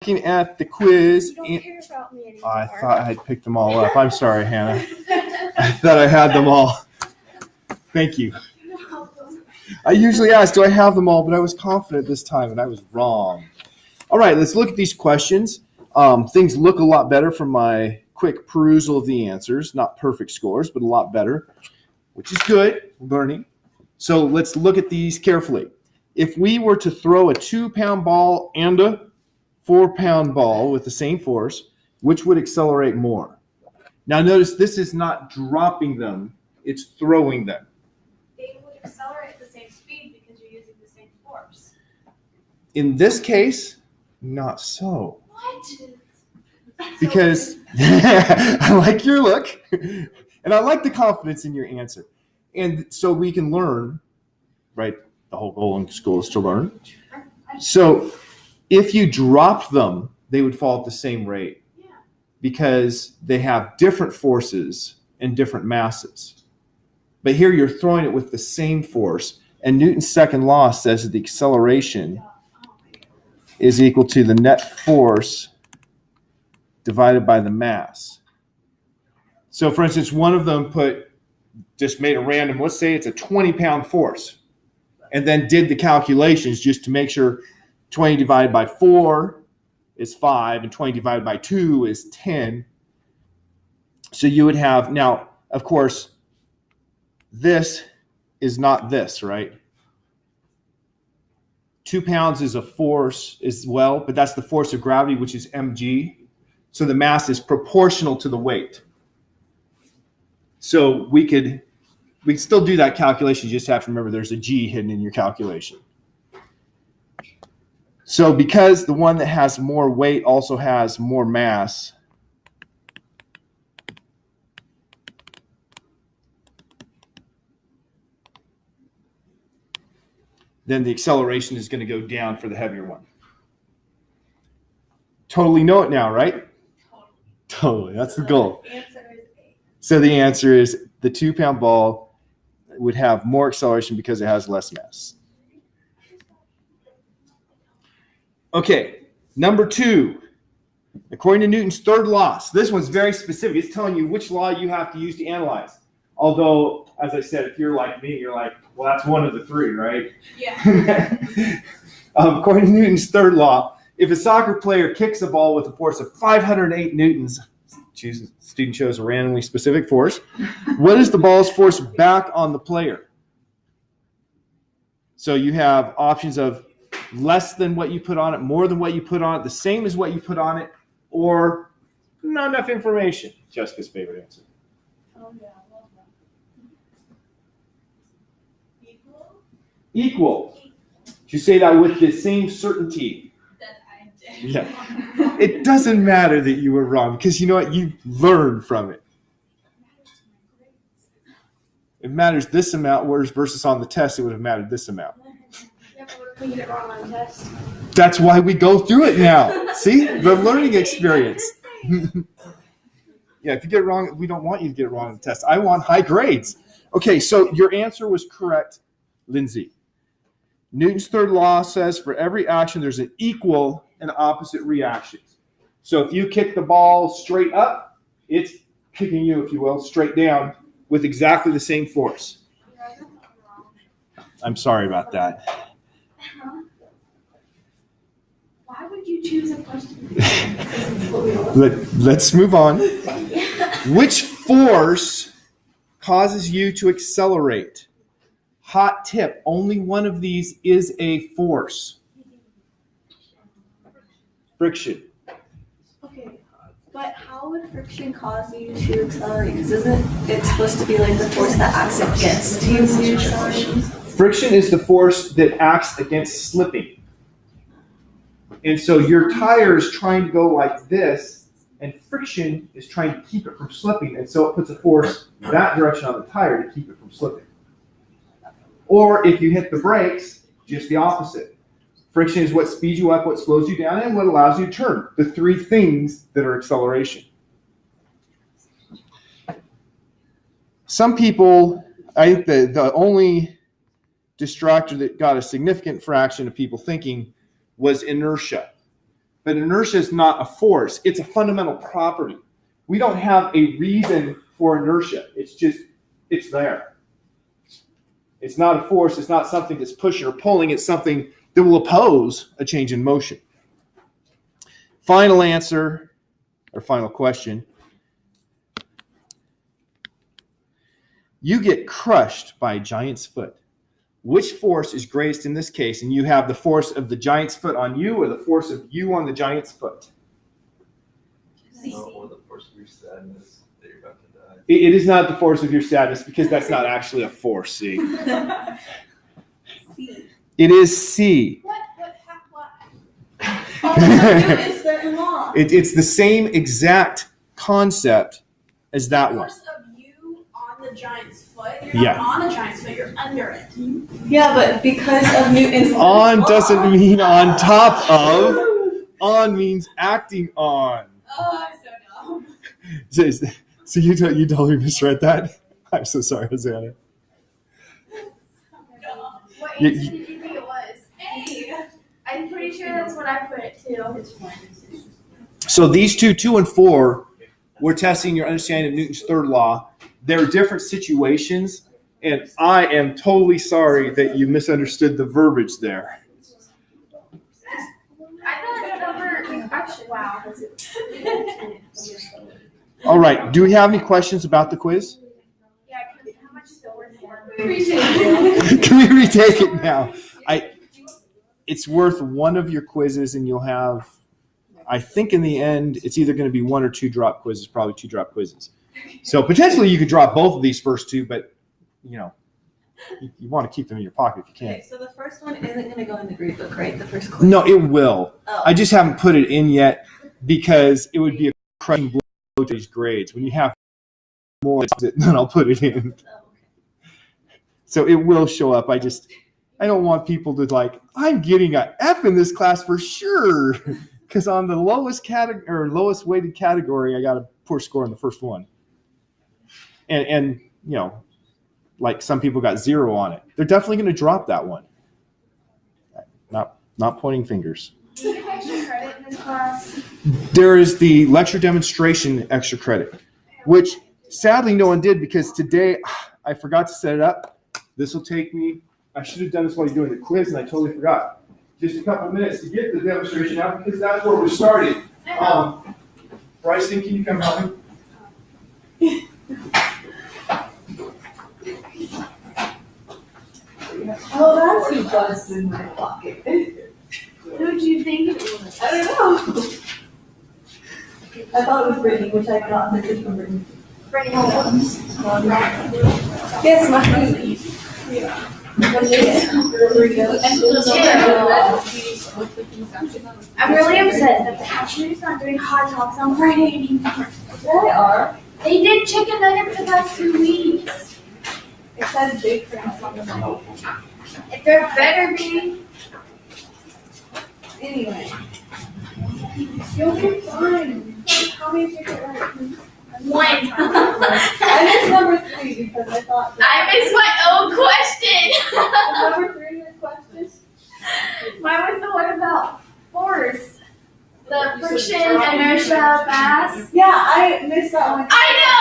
Looking at the quiz. You don't care about me anymore. I thought I had picked them all up. I'm sorry, Hannah. I thought I had them all. Thank you. I usually ask, do I have them all? But I was confident this time, and I was wrong. All right, let's look at these questions. Things look a lot better from my quick perusal of the answers. Not perfect scores, but a lot better, which is good, learning. So let's look at these carefully. If we were to throw a 2-pound ball and a 4-pound ball with the same force, which would accelerate more? Now notice this is not dropping them, it's throwing them. They would accelerate at the same speed because you're using the same force. In this case, not so. What? Because I like your look, and I like the confidence in your answer. And so we can learn, right? The whole goal in school is to learn. So if you dropped them, they would fall at the same rate because they have different forces and different masses. But here you're throwing it with the same force, and Newton's second law says that the acceleration is equal to the net force divided by the mass. So for instance, one of them just made a random, let's say it's a 20-pound force, and then did the calculations just to make sure 20 divided by 4 is 5, and 20 divided by 2 is 10. So you would have, now, of course, this is not this, right? 2 pounds is a force as well, but that's the force of gravity, which is mg. So the mass is proportional to the weight. So we could still do that calculation. You just have to remember there's a g hidden in your calculation. So because the one that has more weight also has more mass, then the acceleration is going to go down for the heavier one. Totally know it now, right? Totally. That's the goal. So the answer is the 2-pound ball would have more acceleration because it has less mass. Okay, number 2. According to Newton's third law, so this one's very specific. It's telling you which law you have to use to analyze. Although, as I said, if you're like me, you're like, well, that's one of the 3, right? Yeah. According to Newton's third law, if a soccer player kicks a ball with a force of 508 newtons, student chose a randomly specific force, what is the ball's force back on the player? So you have options of less than what you put on it, more than what you put on it, the same as what you put on it, or not enough information. Jessica's favorite answer. Oh, yeah, I love that. Equal. Did you say that with the same certainty? That I did. Yeah. It doesn't matter that you were wrong because you know what? You learn from it. It matters this amount, whereas versus on the test, it would have mattered this amount. Yeah, but what if we get it wrong on the test? That's why we go through it now. See? The learning experience. Yeah, if you get it wrong, we don't want you to get it wrong on the test. I want high grades. Okay, so your answer was correct, Lindsay. Newton's third law says for every action, there's an equal and opposite reaction. So if you kick the ball straight up, it's kicking you, if you will, straight down with exactly the same force. I'm sorry about that. Why would you choose a question? Let's move on. Which force causes you to accelerate? Hot tip, only one of these is a force. Friction. Okay, but how would friction cause you to accelerate? Because isn't it supposed to be like the force that acts against you to accelerate? Friction is the force that acts against slipping. And so your tire is trying to go like this, and friction is trying to keep it from slipping. And so it puts a force that direction on the tire to keep it from slipping. Or if you hit the brakes, just the opposite. Friction is what speeds you up, what slows you down, and what allows you to turn. The 3 things that are acceleration. Some people, I think the only distractor that got a significant fraction of people thinking was inertia. But inertia is not a force. It's a fundamental property. We don't have a reason for inertia. It's there. It's not a force. It's not something that's pushing or pulling. It's something that will oppose a change in motion. Final answer, or final question. You get crushed by a giant's foot. Which force is greatest in this case? And you have the force of the giant's foot on you or the force of you on the giant's foot? Or the force of your sadness that you're about to die. It is not the force of your sadness because that's not actually a force, see? C. It is C. What? It's their law. It's the same exact concept as that one. Force of you on the giant's foot. You're not on the giant's foot. You're under it. Yeah, but because of Newton's On law. doesn't mean on top of. On means acting on. Oh, I'm so dumb. So you totally misread that? I'm so sorry, Hosanna. What You- answer did you think it was? A. I'm pretty sure that's what I put it to. So these 2 and 4, we're testing your understanding of Newton's third law. They're different situations, and I am totally sorry that you misunderstood the verbiage there. I thought number. Actually, wow. All right, do we have any questions about the quiz? Yeah, how much is it worth for? Can we retake it now? It's worth one of your quizzes, and you'll have, I think in the end, it's either going to be 1 or 2 drop quizzes, probably 2 drop quizzes. So potentially you could drop both of these first 2, but you want to keep them in your pocket if you can. Okay, so the first one isn't going to go in the grade book, right? The first quiz. No, it will. Oh. I just haven't put it in yet because it would be a crushing blow to these grades. When you have more, then I'll put it in. Oh, okay. So it will show up. I don't want people to I'm getting an F in this class for sure. Because on the lowest category or lowest weighted category, I got a poor score in the first one. And some people got 0 on it. They're definitely going to drop that one. Not pointing fingers. Do you get extra credit in this class? There is the lecture demonstration extra credit, which sadly no one did because today I forgot to set it up. This will take me, I should have done this while you're doing the quiz and I totally forgot. Just a couple of minutes to get the demonstration out because that's where we're starting. Bryson, can you come help me? Oh, that's who buzzed in my pocket. Who'd you think it was? I don't know. I thought it was Brittany, which I got a message from Brittany. Bring home. Yes, my friend. Yeah. I'm really upset that the cashier not doing hot dogs on Friday anymore. They are. They did chicken nuggets the past 2 weeks. It says big friends on the menu. If there better be. Anyway. You'll be fine. How many did you get right? 1. I missed number 3 because I thought I missed my own question. number 3 was questions. Mine was the one about force. The friction, inertia, mass. Yeah, I missed that one. I know!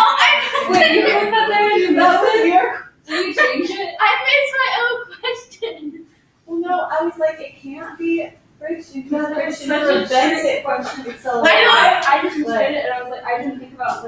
Wait, you put that there and you missed it here? Did you change it? I missed my own question. Well, no, I was like, it can't be friction because No, friction such is a a basic question. So I know. I just read it and I was like, I didn't think about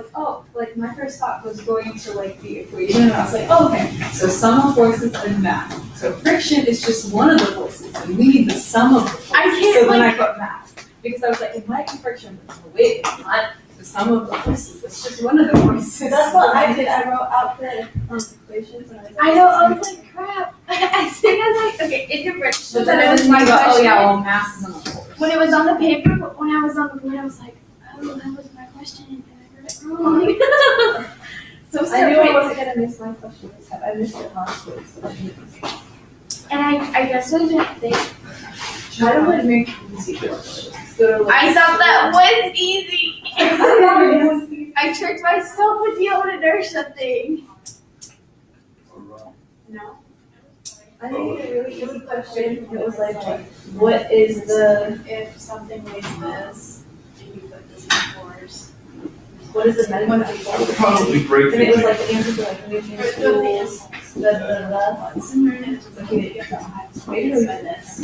my first thought was going to the equation and I was like, oh, okay, so sum of forces and mass. So friction is just one of the forces and we need the sum of the forces. I can't, So then I put mass because I was like, it might be friction, but wait, it's not the sum of the forces. It's just one of the forces. that's what I did. I wrote out the equations and I was like, I know, I was like, crap. As soon as I, okay, it did friction. But then I was thinking about, oh yeah, well, mass is on the force. When it was on the paper, but when I was on the board, I was like, oh, that was my question, and I read it wrong. So I knew I sorry. wasn't gonna miss my question this time. I missed it last week. So I didn't miss it. And I guess I didn't think. Try to like make it easy. I thought that was easy. I tricked myself with the old inertia thing. No. I think it's a really easy question. It was like, what is the, If something weighs this, and you put this in force. what is the benefit? I would probably break And it was it. like the answer to like nutrient schools, maybe we meant this.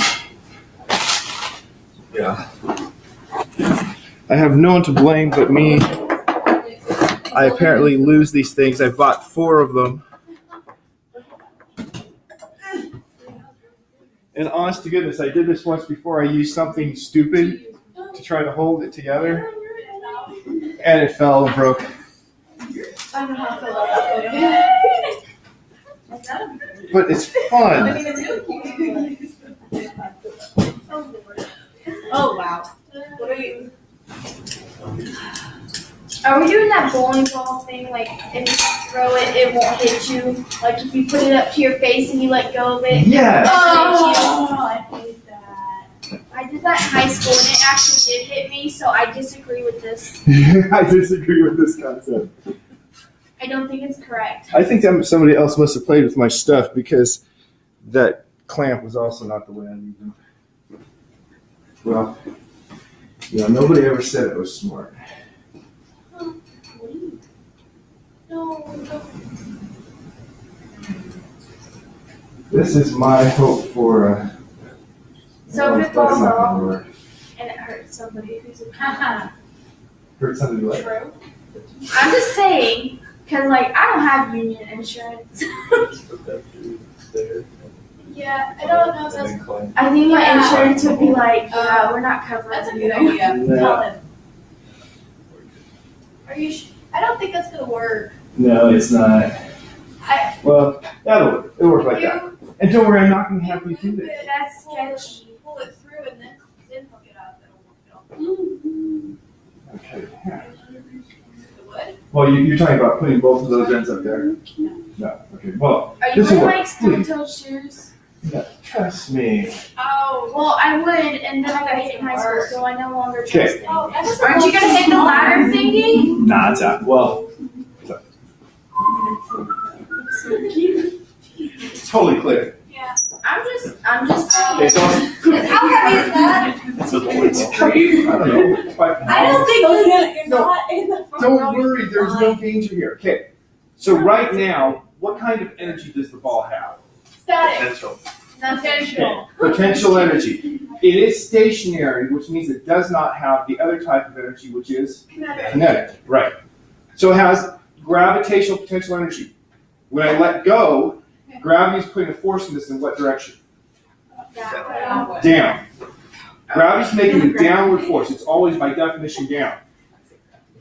Yeah. I have no one to blame but me. I apparently lose these things. I bought 4 of them. And honest to goodness, I did this once before. I used something stupid to try to hold it together, and it fell and broke. I don't know how I feel about that photo. But it's I fun. mean, it's really cute. Oh, wow. What are you? Are we doing that bowling ball thing? Like, if you throw it, it won't hit you. Like, if you put it up to your face and you let go of it. Yes. I hate that. I did that in high school and it actually did hit me, so I disagree with this. I disagree with this concept. I don't think it's correct. I think somebody else must have played with my stuff because that clamp was also not the way I used them. Well, nobody ever said it was smart. No. This is my hope for So if it that's falls not off gonna work. and it hurts somebody who's a Hurt somebody like True. I'm just saying, because, like, I don't have union insurance. Yeah, I don't know if that's. I think my insurance would be like, we're not covering That's a you. good idea. No. Tell him. Are you I don't think that's gonna work. No, it's not. I- Well, that'll work. It'll work like that. And don't worry, I'm not going to have you do move this. it, That's sketchy. pull it through and then hook it up. It'll work. Okay. Yeah. The wood? Well, you're talking about putting both of those ends up there? No. Okay. Well, Are you this will wearing work. like steel-toe shoes? No, trust me. Oh. Well, I would, and then I got hit in high school, so I no longer trust Okay. it. Oh, that was Aren't you gonna hit the ladder thingy? Nah, it's out. Well, it's totally clear. Yeah. I'm just saying. Okay, so How heavy is that? I don't know. I don't think you're No. not in the front Don't row. worry, there's no danger here. Okay. So right now, what kind of energy does the ball have? Static. Potential. Potential. Potential energy. It is stationary, which means it does not have the other type of energy, which is kinetic. Right. So it has gravitational potential energy. When I let go, gravity is putting a force in this in what direction? Down. Gravity's making a downward force. It's always by definition down.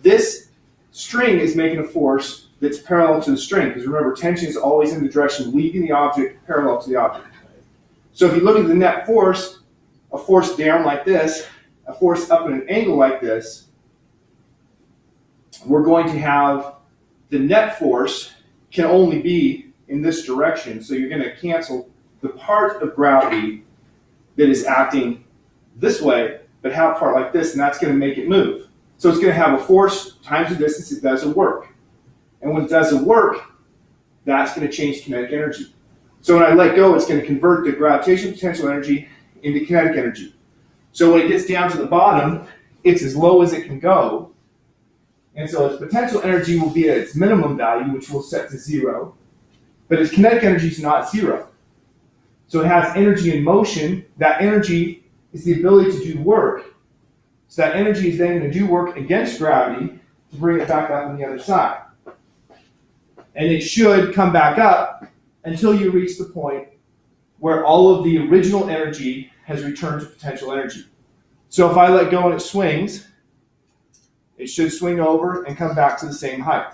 This string is making a force that's parallel to the string, because remember, tension is always in the direction leaving the object parallel to the object. So if you look at the net force, a force down like this, a force up at an angle like this, we're going to have the net force can only be in this direction, so you're going to cancel the part of gravity that is acting this way, but have a part like this, and that's going to make it move. So it's going to have a force times the distance it doesn't work. And when it doesn't work, that's going to change kinetic energy. So when I let go, it's going to convert the gravitational potential energy into kinetic energy. So when it gets down to the bottom, it's as low as it can go. And so its potential energy will be at its minimum value, which we'll set to 0. But its kinetic energy is not 0. So it has energy in motion. That energy is the ability to do work. So that energy is then going to do work against gravity to bring it back up on the other side. And it should come back up until you reach the point where all of the original energy has returned to potential energy. So if I let go and it swings, it should swing over and come back to the same height.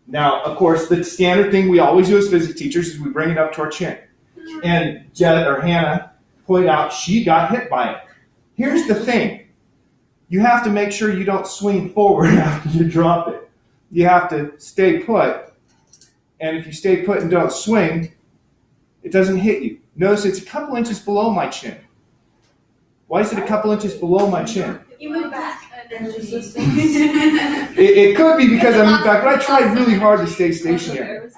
Now, of course, the standard thing we always do as physics teachers is we bring it up to our chin. And Hannah pointed out she got hit by it. Here's the thing. You have to make sure you don't swing forward after you drop it. You have to stay put. And if you stay put and don't swing, it doesn't hit you. Notice it's a couple inches below my chin. Why is it a couple inches below my chin? You move back. It could be because I moved back, but I tried really hard to stay stationary.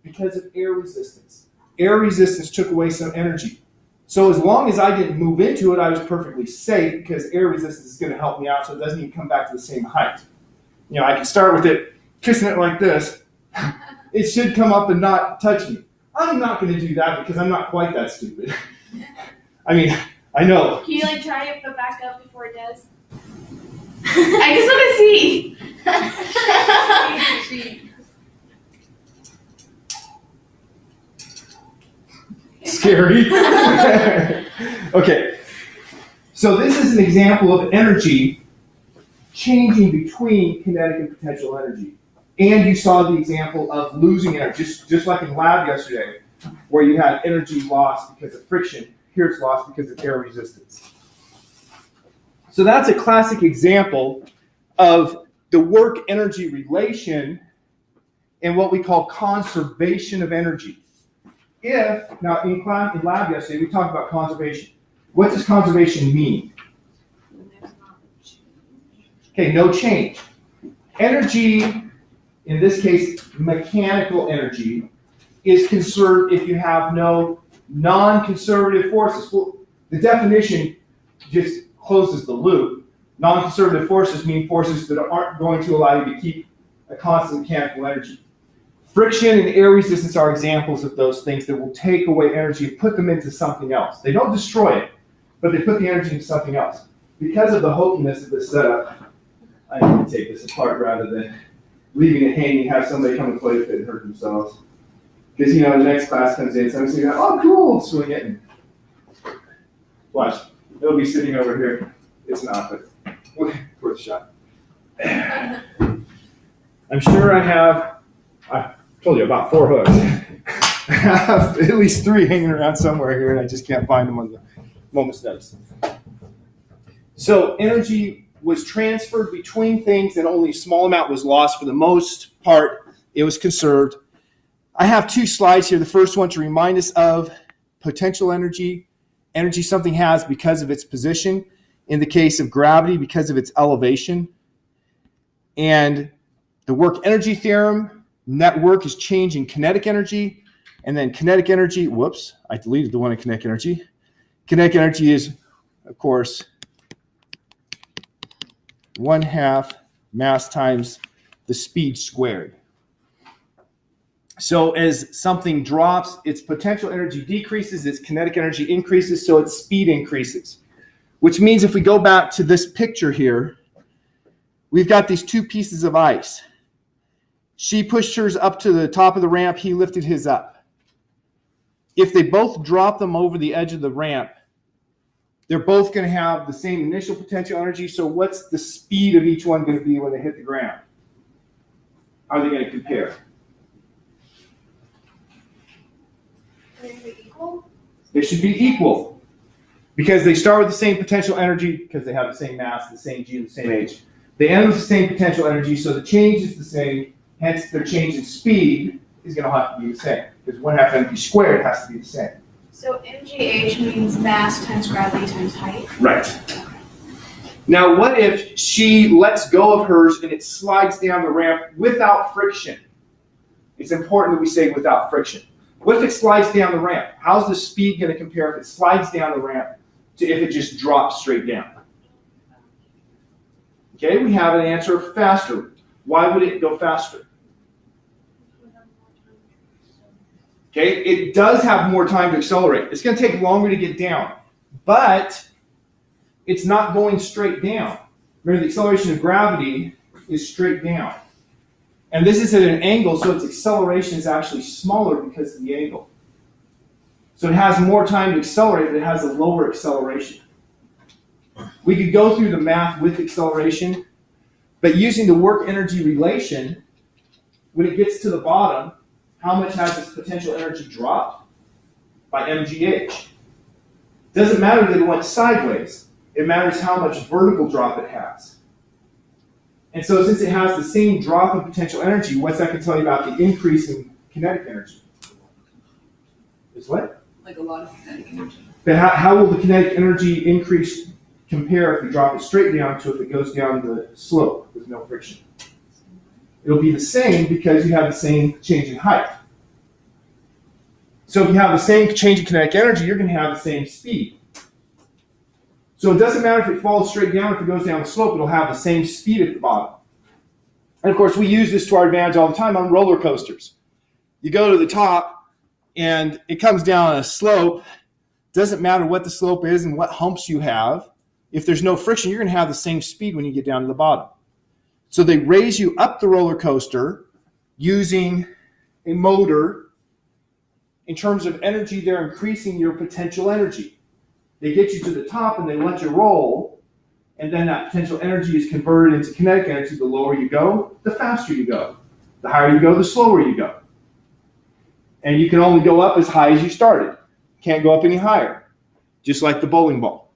Because of air resistance. Air resistance took away some energy. So as long as I didn't move into it, I was perfectly safe because air resistance is going to help me out so it doesn't even come back to the same height. You know, I can start with it, kissing it like this. It should come up and not touch me. I'm not going to do that because I'm not quite that stupid. I mean, I know. Can you like try it but back up before it does? I just want to see. Scary. Okay. So this is an example of energy changing between kinetic and potential energy. And you saw the example of losing energy, just like in lab yesterday, where you had energy lost because of friction. Here it's lost because of air resistance. So that's a classic example of the work-energy relation and what we call conservation of energy. Now in lab yesterday, we talked about conservation. What does conservation mean? Okay, no change. Energy, in this case, mechanical energy, is conserved if you have no non-conservative forces. Well, the definition just closes the loop. Non-conservative forces mean forces that aren't going to allow you to keep a constant mechanical energy. Friction and air resistance are examples of those things that will take away energy and put them into something else. They don't destroy it, but they put the energy into something else. Because of the hokiness of this setup, I need to take this apart rather than leaving it hanging, have somebody come and play with it and hurt themselves. Because, you know, the next class comes in, somebody's going to go, oh, cool, swing it. And watch, it'll be sitting over here. It's not, but worth a shot. I'm sure I told you about 4 hooks. I have at least 3 hanging around somewhere here, and I just can't find them on the moment's notice. So energy was transferred between things, and only a small amount was lost. For the most part, it was conserved. I have 2 slides here. The first one to remind us of potential energy. Energy something has because of its position. In the case of gravity, because of its elevation. And the work energy theorem, net work is changing kinetic energy. And then kinetic energy, whoops, I deleted the one in kinetic energy. Kinetic energy is, of course, 1/2 mass times the speed squared. So as something drops, its potential energy decreases, its kinetic energy increases, so its speed increases. Which means if we go back to this picture here, we've got these 2 pieces of ice. She pushed hers up to the top of the ramp, he lifted his up. If they both drop them over the edge of the ramp, they're both going to have the same initial potential energy, so what's the speed of each one going to be when they hit the ground? Are they going to compare? Are they equal? They should be equal. Because they start with the same potential energy, because they have the same mass, the same G, the same H. They end with the same potential energy, so the change is the same, hence their change in speed is going to have to be the same. Because 1/2 mv squared has to be the same. So MGH means mass times gravity times height. Right. Now what if she lets go of hers and it slides down the ramp without friction? It's important that we say without friction. What if it slides down the ramp? How's the speed going to compare if it slides down the ramp to if it just drops straight down? Okay, we have an answer of faster. Why would it go faster? Okay, it does have more time to accelerate. It's going to take longer to get down, but it's not going straight down. Remember, the acceleration of gravity is straight down. And this is at an angle, so its acceleration is actually smaller because of the angle. So it has more time to accelerate, but it has a lower acceleration. We could go through the math with acceleration, but using the work-energy relation, when it gets to the bottom, how much has its potential energy dropped? By mgh. Doesn't matter that it went sideways. It matters how much vertical drop it has. And so since it has the same drop in potential energy, what's that going to tell you about the increase in kinetic energy? Is what? Like a lot of kinetic energy. But how will the kinetic energy increase compare if you drop it straight down to if it goes down the slope with no friction? It'll be the same because you have the same change in height. So if you have the same change in kinetic energy, you're going to have the same speed. So it doesn't matter if it falls straight down, if it goes down the slope, it'll have the same speed at the bottom. And of course, we use this to our advantage all the time on roller coasters. You go to the top, and it comes down a slope. Doesn't matter what the slope is and what humps you have. If there's no friction, you're going to have the same speed when you get down to the bottom. So they raise you up the roller coaster using a motor. In terms of energy, they're increasing your potential energy. They get you to the top and they let you roll, and then that potential energy is converted into kinetic energy. The lower you go, the faster you go. The higher you go, the slower you go. And you can only go up as high as you started. Can't go up any higher, just like the bowling ball.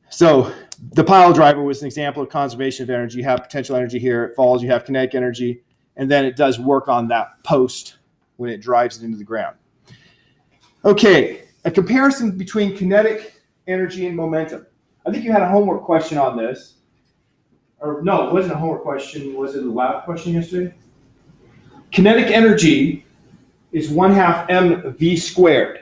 So the pile driver was an example of conservation of energy. You have potential energy here, it falls, you have kinetic energy, and then it does work on that post when it drives it into the ground. Okay, a comparison between kinetic energy and momentum. I think you had a homework question on this. Or no, it wasn't a homework question. Was it a lab question yesterday? Kinetic energy is 1/2 mv squared.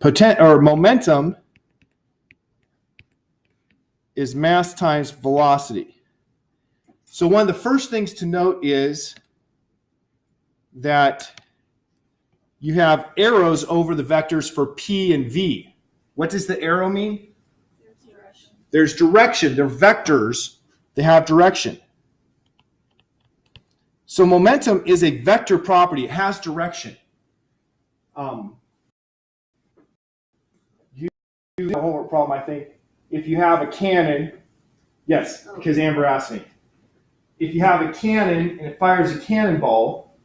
Momentum is mass times velocity. So one of the first things to note is that you have arrows over the vectors for P and V. What does the arrow mean? There's direction. They're vectors. They have direction. So momentum is a vector property. It has direction. You do a homework problem, I think. If you have a cannon, yes, because Amber asked me. If you have a cannon and it fires a cannonball,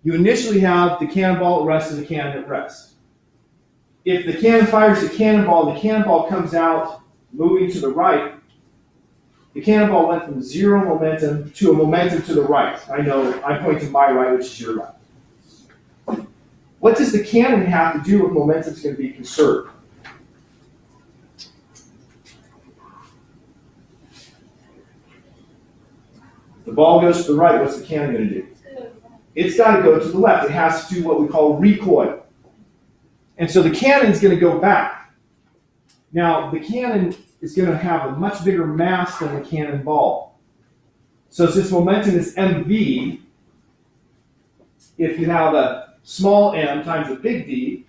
you initially have the cannonball at rest and the cannon at rest. If the cannon fires the cannonball comes out moving to the right. The cannonball went from zero momentum to a momentum to the right. I know I'm pointing to my right, which is your right. What does the cannon have to do if momentum is going to be conserved? The ball goes to the right, what's the cannon going to do? It's got to go to the left. It has to do what we call recoil. And so the cannon's going to go back. Now, the cannon is going to have a much bigger mass than the cannonball. So since momentum is mv, if you have a small m times a big V,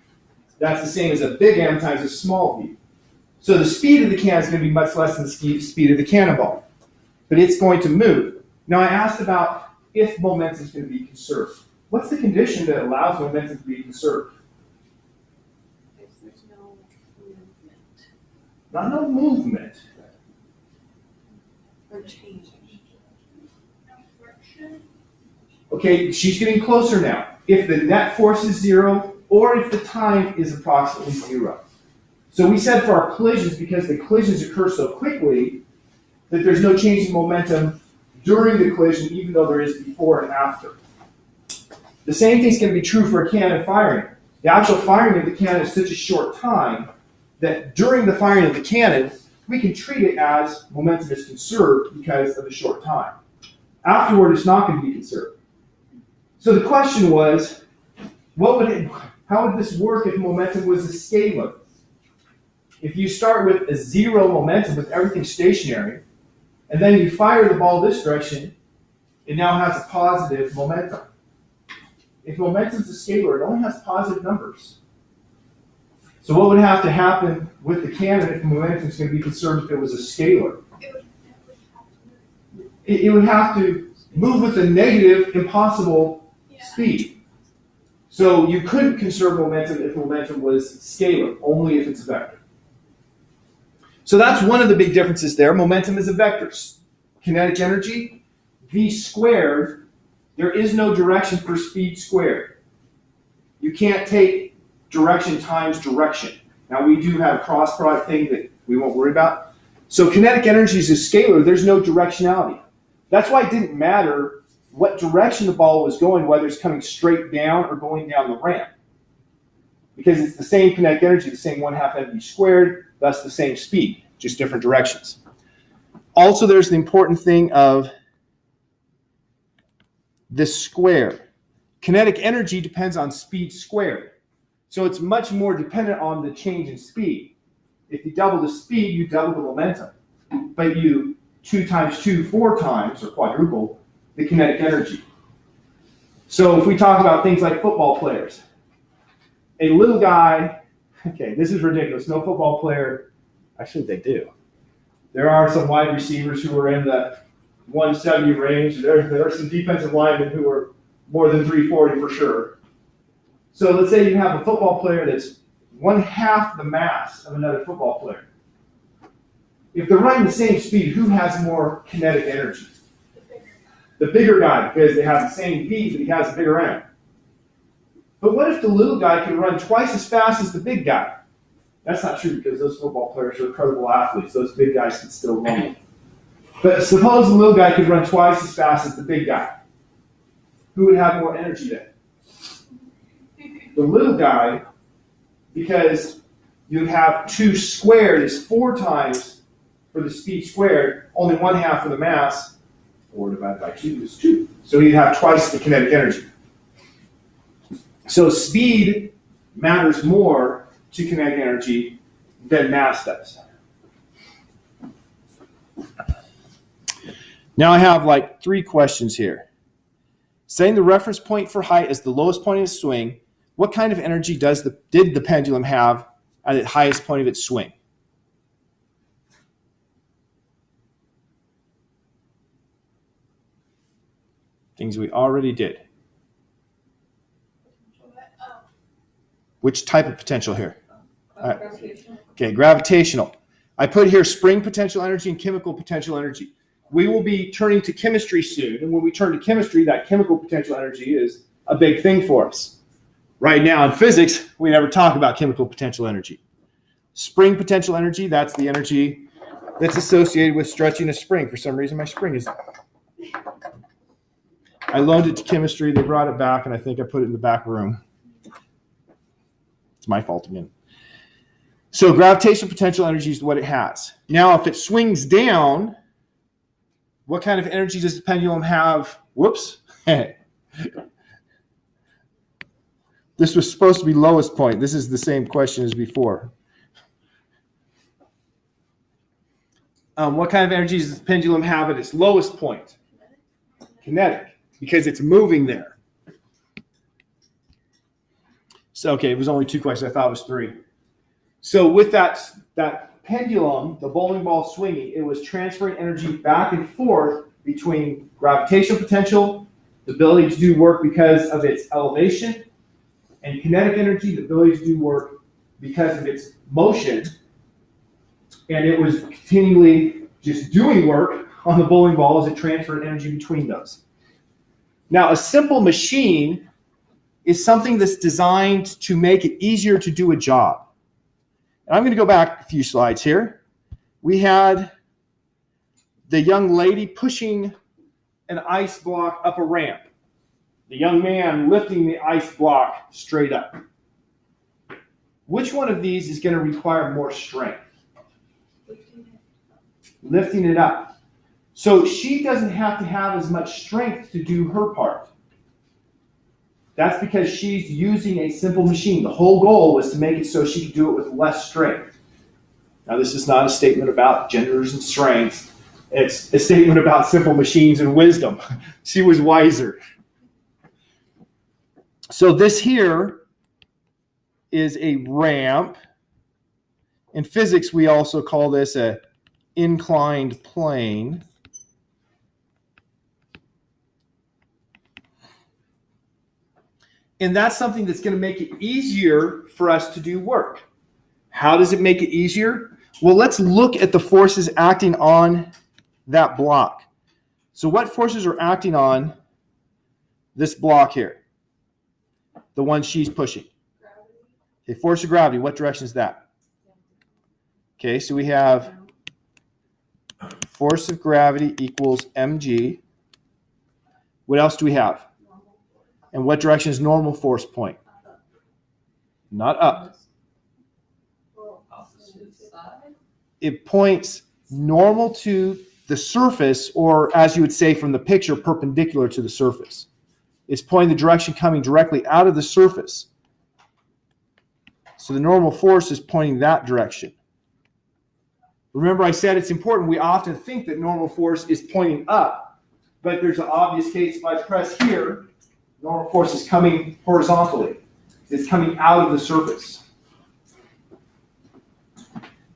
that's the same as a big M times a small v. So the speed of the cannon is going to be much less than the speed of the cannonball. But it's going to move. Now I asked about if momentum is going to be conserved. What's the condition that allows momentum to be conserved? If there's no movement Not no movement. or change. Okay, she's getting closer now. If the net force is zero, or if the time is approximately zero. So we said for our collisions, because the collisions occur so quickly, that there's no change in momentum during the collision, even though there is before and after. The same thing's going to be true for a cannon firing. The actual firing of the cannon is such a short time that during the firing of the cannon, we can treat it as momentum is conserved because of the short time. Afterward, it's not going to be conserved. So the question was, how would this work if momentum was a scalar? If you start with a zero momentum with everything stationary, and then you fire the ball this direction, it now has a positive momentum. If momentum is a scalar, it only has positive numbers. So what would have to happen with the cannon if momentum is going to be conserved if it was a scalar? It would have to move with a negative, impossible speed. So you couldn't conserve momentum if momentum was scalar, only if it's a vector. So that's one of the big differences there. Momentum is a vector. Kinetic energy, v squared, there is no direction for speed squared. You can't take direction times direction. Now we do have a cross product thing that we won't worry about. So kinetic energy is a scalar, there's no directionality. That's why it didn't matter what direction the ball was going, whether it's coming straight down or going down the ramp. Because it's the same kinetic energy, the same 1/2 mv squared, thus the same speed. just different directions. Also, there's the important thing of this square. Kinetic energy depends on speed squared. So it's much more dependent on the change in speed. If you double the speed, you double the momentum. But you 2 times 2, 4 times, or quadruple the kinetic energy. So if we talk about things like football players, a little guy, okay, this is ridiculous. No football player, actually they do. There are some wide receivers who are in the 170 range. There are some defensive linemen who are more than 340 for sure. So let's say you have a football player that's 1/2 the mass of another football player. If they're running the same speed, who has more kinetic energy? The bigger guy, because they have the same feet, but he has a bigger arm. But what if the little guy can run twice as fast as the big guy? That's not true because those football players are incredible athletes. Those big guys can still run. But suppose the little guy could run twice as fast as the big guy. Who would have more energy then? The little guy, because you'd have 2 squared is 4 times for the speed squared, only 1/2 of the mass. 4 divided by 2 is 2. So you'd have twice the kinetic energy. So speed matters more to kinetic energy than mass does. Now I have like 3 questions here. Setting the reference point for height as the lowest point of its swing, what kind of energy did the pendulum have at the highest point of its swing? Things we already did. Which type of potential here? Gravitational. Okay, gravitational. I put here spring potential energy and chemical potential energy. We will be turning to chemistry soon, and when we turn to chemistry, that chemical potential energy is a big thing for us. Right now in physics, we never talk about chemical potential energy. Spring potential energy, that's the energy that's associated with stretching a spring. For some reason, my spring is... I loaned it to chemistry, they brought it back, and I think I put it in the back room. It's my fault again. So gravitational potential energy is what it has. Now, if it swings down, what kind of energy does the pendulum have? Whoops. This was supposed to be lowest point. This is the same question as before. What kind of energy does the pendulum have at its lowest point? Kinetic, because it's moving there. So, okay, it was only 2 questions. I thought it was 3. So with that pendulum, the bowling ball swinging, it was transferring energy back and forth between gravitational potential, the ability to do work because of its elevation, and kinetic energy, the ability to do work because of its motion. And it was continually just doing work on the bowling ball as it transferred energy between those. Now, a simple machine is something that's designed to make it easier to do a job. And I'm going to go back a few slides here. We had the young lady pushing an ice block up a ramp. The young man lifting the ice block straight up. Which one of these is going to require more strength? Lifting it up. So she doesn't have to have as much strength to do her part. That's because she's using a simple machine. The whole goal was to make it so she could do it with less strength. Now, this is not a statement about genders and strengths. It's a statement about simple machines and wisdom. She was wiser. So this here is a ramp. In physics, we also call this an inclined plane. And that's something that's going to make it easier for us to do work. How does it make it easier? Well, let's look at the forces acting on that block. So what forces are acting on this block here? The one she's pushing. Gravity. Okay, force of gravity. What direction is that? Okay, so we have force of gravity equals mg. What else do we have? And what direction is normal force point? Not up. Well, opposite side. it points normal to the surface, or as you would say from the picture, perpendicular to the surface. It's pointing the direction coming directly out of the surface. So the normal force is pointing that direction. Remember I said it's important. We often think that normal force is pointing up, but there's an obvious case. If I press here, normal force is coming horizontally. It's coming out of the surface.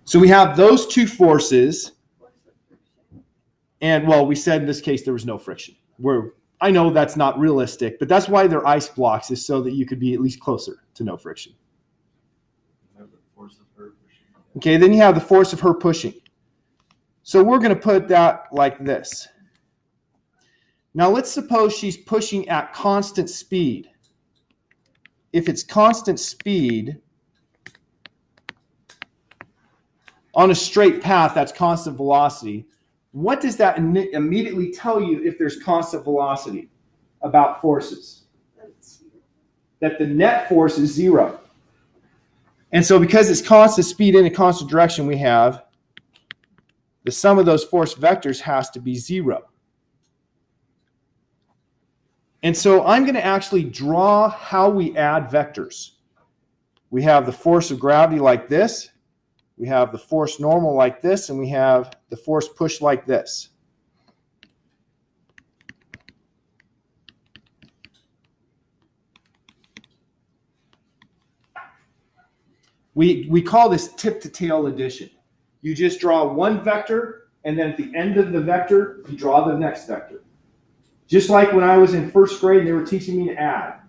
So we have those two forces. And, well, we said in this case there was no friction. I know that's not realistic, but that's why they're ice blocks, is so that you could be at least closer to no friction. Okay, then you have the force of her pushing. So we're going to put that like this. Now let's suppose she's pushing at constant speed. If it's constant speed, on a straight path, that's constant velocity. What does that immediately tell you if there's constant velocity about forces? That the net force is zero. And so because it's constant speed in a constant direction, we have the sum of those force vectors has to be zero. And so I'm going to actually draw how we add vectors. We have the force of gravity like this. We have the force normal like this, and we have the force push like this. We call this tip-to-tail addition. You just draw one vector, and then at the end of the vector, you draw the next vector. Just like when I was in first grade and they were teaching me to add.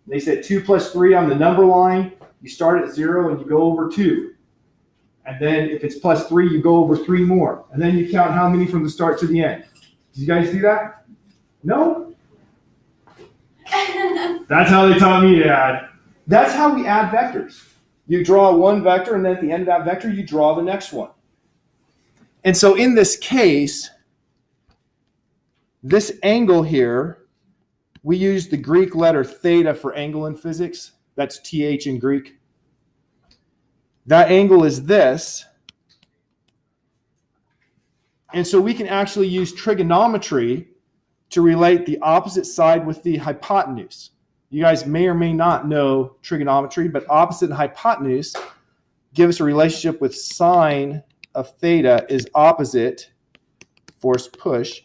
They said 2 plus 3 on the number line. You start at 0 and you go over 2. And then if it's plus 3, you go over 3 more. And then you count how many from the start to the end. Did you guys do that? No? That's how they taught me to add. That's how we add vectors. You draw one vector, and then at the end of that vector, you draw the next one. And so in this case, this angle here, we use the Greek letter theta for angle in physics. That's TH in Greek. That angle is this. And so we can actually use trigonometry to relate the opposite side with the hypotenuse. You guys may or may not know trigonometry, but opposite and hypotenuse give us a relationship with sine of theta is opposite force push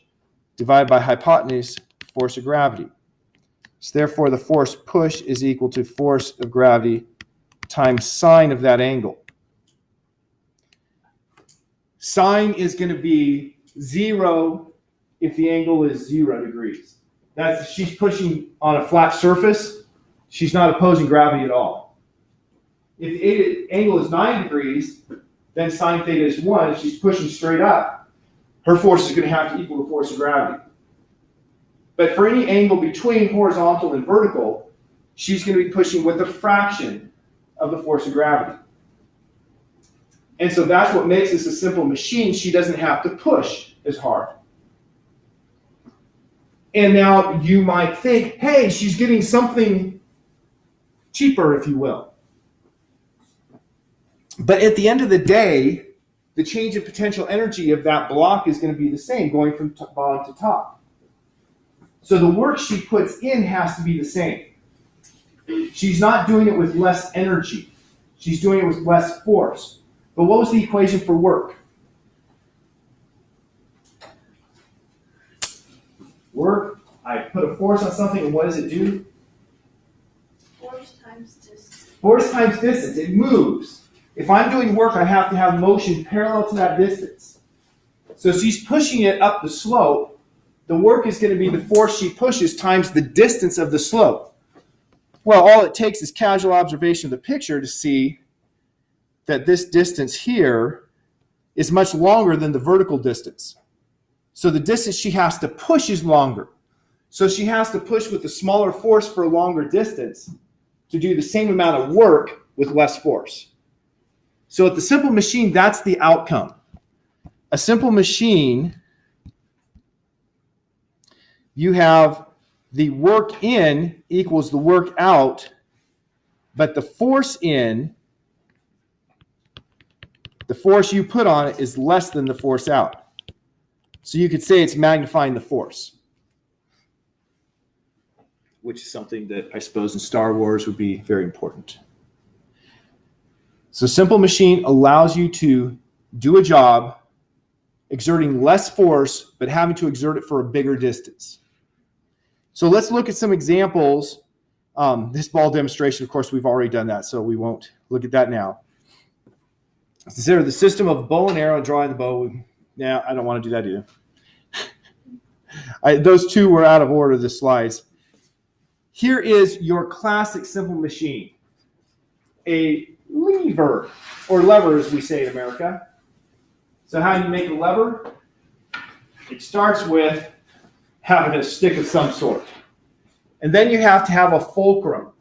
divided by hypotenuse force of gravity. So therefore the force push is equal to force of gravity times sine of that angle. Sine is going to be 0 if the angle is 0 degrees. That's she's pushing on a flat surface. She's not opposing gravity at all. If the angle is 9 degrees, then sine theta is 1. If she's pushing straight up, her force is going to have to equal the force of gravity. But for any angle between horizontal and vertical, she's going to be pushing with a fraction of the force of gravity. And so that's what makes this a simple machine. She doesn't have to push as hard. And now you might think, hey, she's getting something cheaper, if you will. But at the end of the day, the change in potential energy of that block is going to be the same, going from bottom to top. So the work she puts in has to be the same. She's not doing it with less energy. She's doing it with less force. But what was the equation for work? Work, I put a force on something, and what does it do? Force times distance. Force times distance. It moves. If I'm doing work, I have to have motion parallel to that distance. So she's pushing it up the slope. The work is going to be the force she pushes times the distance of the slope. Well, all it takes is casual observation of the picture to see that this distance here is much longer than the vertical distance. So the distance she has to push is longer. So she has to push with a smaller force for a longer distance to do the same amount of work with less force. So at the simple machine, that's the outcome. A simple machine, you have the work in equals the work out, but the force in the force you put on it is less than the force out. So you could say it's magnifying the force, which is something that I suppose in Star Wars would be very important. So simple machine allows you to do a job exerting less force, but having to exert it for a bigger distance. So let's look at some examples. This ball demonstration, of course, we've already done that, so we won't look at that now. Consider the system of bow and arrow and drawing the bow. Now, I don't want to do that either. Those two were out of order, the slides. Here is your classic simple machine. A lever, or lever as we say in America. So how do you make a lever? It starts with having a stick of some sort. And then you have to have a fulcrum,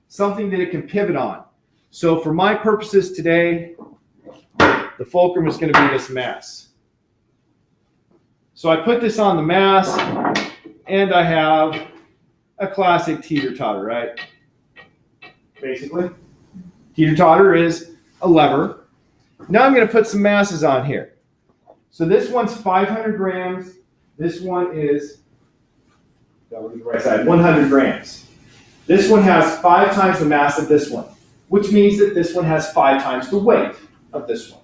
something that it can pivot on. So for my purposes today, the fulcrum is going to be this mass. So I put this on the mass, and I have a classic teeter-totter, right? Basically. Teeter-totter is a lever. Now I'm going to put some masses on here. So this one's 500 grams. This one is, that would be the right side, 100 grams. This one has 5 times the mass of this one, which means that this one has 5 times the weight of this one.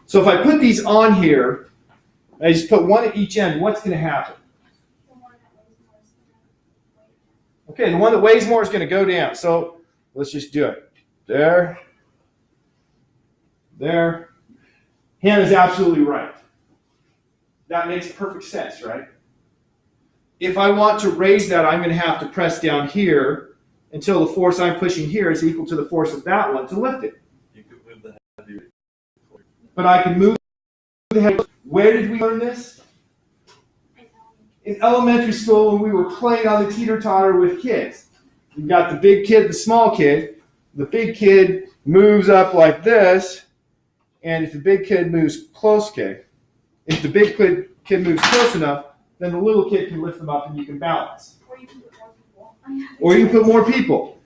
So if I put these on here, I just put one at each end, what's going to happen? Okay, the one that weighs more is going to go down. So let's just do it. There. There. Hannah's absolutely right. That makes perfect sense, right? If I want to raise that, I'm going to have to press down here until the force I'm pushing here is equal to the force of that one to lift it. You could move the heavy. But I can move the head. Where did we learn this? In elementary school when we were playing on the teeter-totter with kids. You've got the big kid, the small kid. The big kid moves up like this, and if the big kid moves close, if the big kid moves close enough, then the little kid can lift them up and you can balance. Or you can put more people. Or you can put more people.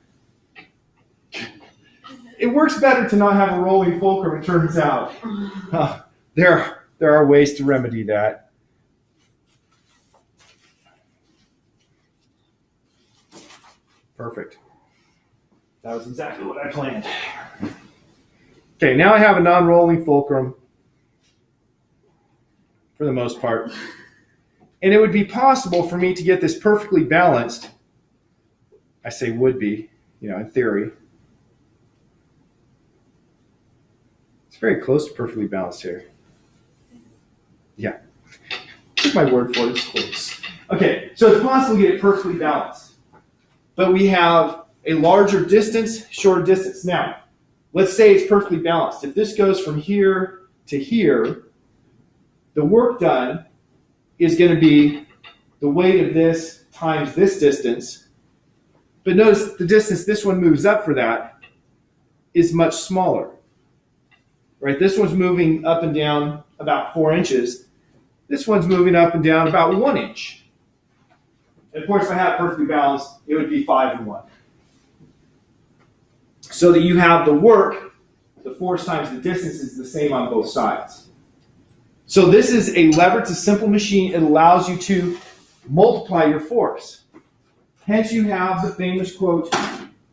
It works better to not have a rolling fulcrum, it turns out. There are ways to remedy that. Perfect. That was exactly what I planned. Okay, now I have a non-rolling fulcrum for the most part. And it would be possible for me to get this perfectly balanced. I say would be, in theory. It's very close to perfectly balanced here. Yeah. Take my word for it, it's close. Okay, so it's possible to get it perfectly balanced. But we have a larger distance, shorter distance. Now, let's say it's perfectly balanced. If this goes from here to here, the work done is going to be the weight of this times this distance. But notice the distance this one moves up for that is much smaller. Right? This one's moving up and down about 4 inches. This one's moving up and down about 1 inch. And of course, if I had it perfectly balanced, it would be 5 and 1. So that you have the work, the force times the distance is the same on both sides. So this is a lever. It's a simple machine. It allows you to multiply your force. Hence you have the famous quote,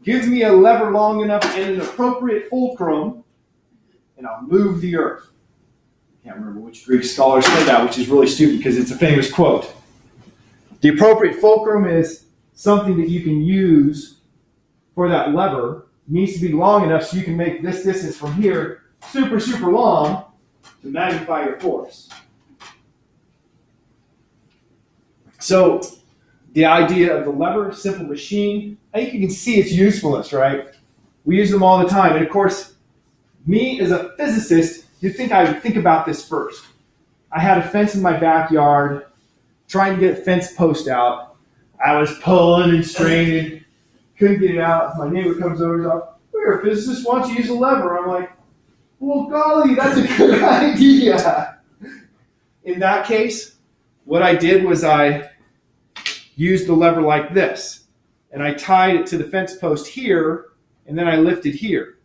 "Give me a lever long enough and an appropriate fulcrum, and I'll move the earth." I can't remember which Greek scholar said that, which is really stupid because it's a famous quote. The appropriate fulcrum is something that you can use for that lever. It needs to be long enough so you can make this distance from here super, super long to magnify your force. So the idea of the lever, simple machine, I think you can see its usefulness, right? We use them all the time. And of course, me as a physicist, you'd think I would think about this first. I had a fence in my backyard, trying to get a fence post out. I was pulling and straining, couldn't get it out. My neighbor comes over and goes, "We're a physicist, why don't you use a lever?" I'm like, "Well, golly, that's a good idea." In that case, what I did was I used the lever like this, and I tied it to the fence post here, and then I lifted here.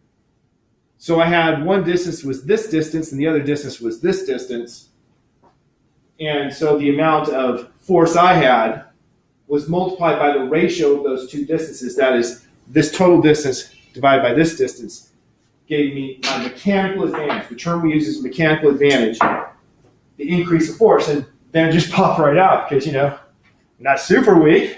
So I had one distance was this distance and the other distance was this distance. And so the amount of force I had was multiplied by the ratio of those two distances. That is, this total distance divided by this distance gave me my mechanical advantage. The term we use is mechanical advantage, the increase of force. And then it just popped right out because, I'm not super weak.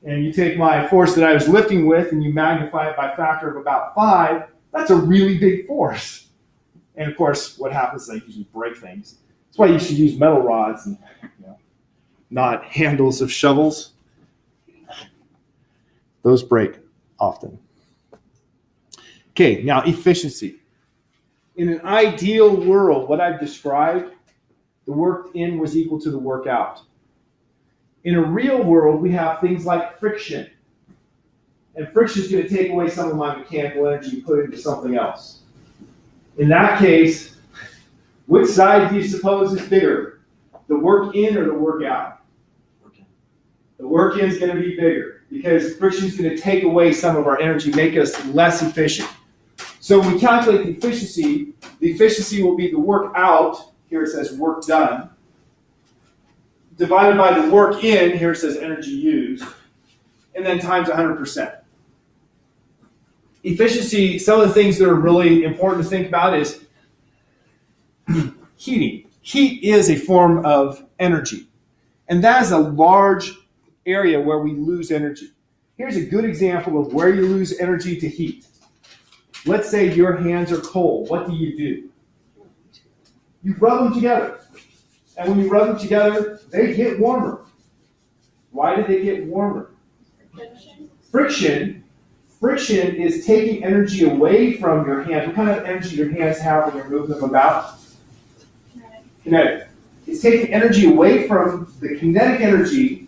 And you take my force that I was lifting with and you magnify it by a factor of about 5, that's a really big force. And of course, what happens is I usually break things. That's why you should use metal rods and not handles of shovels. Those break often. Okay, now efficiency. In an ideal world, what I've described, the work in was equal to the work out. In a real world, we have things like friction. And friction is going to take away some of my mechanical energy and put it into something else. In that case, which side do you suppose is bigger? The work in or the work out? The work in is going to be bigger because friction is going to take away some of our energy, make us less efficient. So when we calculate the efficiency will be the work out, here it says work done, divided by the work in, here it says energy used, and then times 100%. Efficiency, some of the things that are really important to think about is heating. Heat is a form of energy, and that is a large area where we lose energy. Here's a good example of where you lose energy to heat. Let's say your hands are cold. What do? You rub them together. And when you rub them together, they get warmer. Why did they get warmer? Friction is taking energy away from your hands. What kind of energy do your hands have when you're moving them about? Kinetic. It's taking energy away from the kinetic energy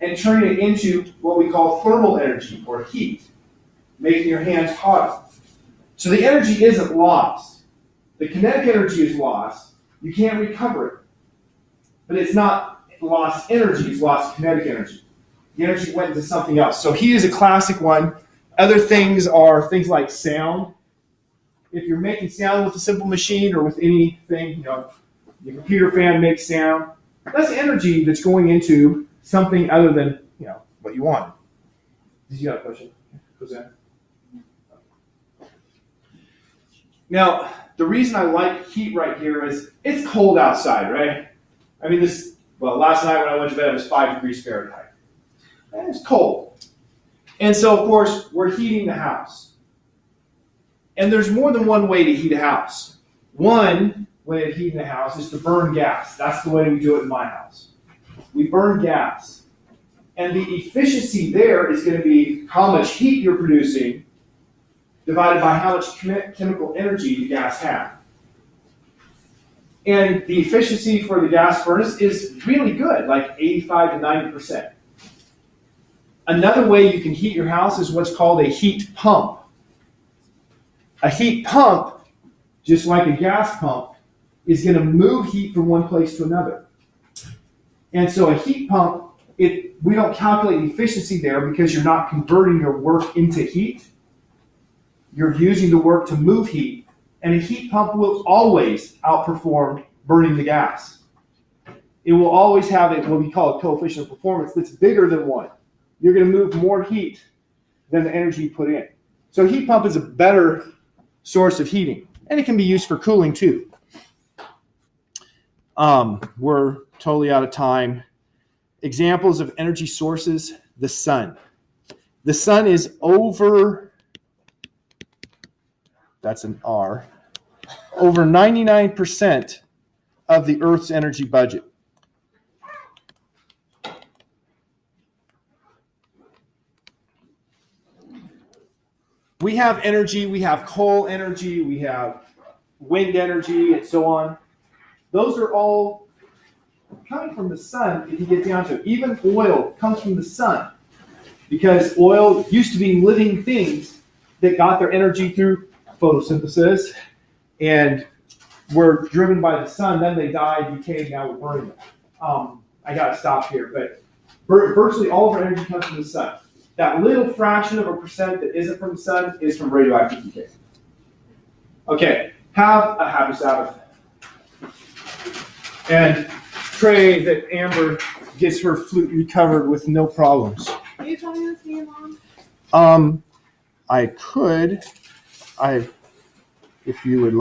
and turning it into what we call thermal energy or heat, making your hands hotter. So the energy isn't lost. The kinetic energy is lost. You can't recover it. But it's not lost energy, it's lost kinetic energy. The energy went into something else. So heat is a classic one. Other things are things like sound. If you're making sound with a simple machine or with anything, your computer fan makes sound, that's energy that's going into something other than, what you want. Did you have a question? Who's that? Now, the reason I like heat right here is it's cold outside, right? I mean, last night when I went to bed, it was 5 degrees Fahrenheit. And it's cold. And so, of course, we're heating the house. And there's more than one way to heat a house. One way of heating a house is to burn gas. That's the way we do it in my house. We burn gas. And the efficiency there is going to be how much heat you're producing divided by how much chemical energy the gas has. And the efficiency for the gas furnace is really good, like 85 to 90%. Another way you can heat your house is what's called a heat pump. A heat pump, just like a gas pump, is going to move heat from one place to another. And so a heat pump, we don't calculate the efficiency there because you're not converting your work into heat. You're using the work to move heat. And a heat pump will always outperform burning the gas. It will always have what we call a coefficient of performance that's bigger than 1. You're going to move more heat than the energy you put in. So a heat pump is a better source of heating. And it can be used for cooling too. We're totally out of time. Examples of energy sources, the sun. The sun is over, that's an R, over 99% of the Earth's energy budget. We have energy, we have coal energy, we have wind energy, and so on. Those are all coming from the sun if you get down to it. Even oil comes from the sun because oil used to be living things that got their energy through photosynthesis and were driven by the sun. Then they died, decayed, now we're burning them. I got to stop here, but virtually all of our energy comes from the sun. That little fraction of a percent that isn't from the sun is from radioactive decay. Okay, have a happy Sabbath. And pray that Amber gets her flute recovered with no problems. Are you talking with me and Mom? I could, if you would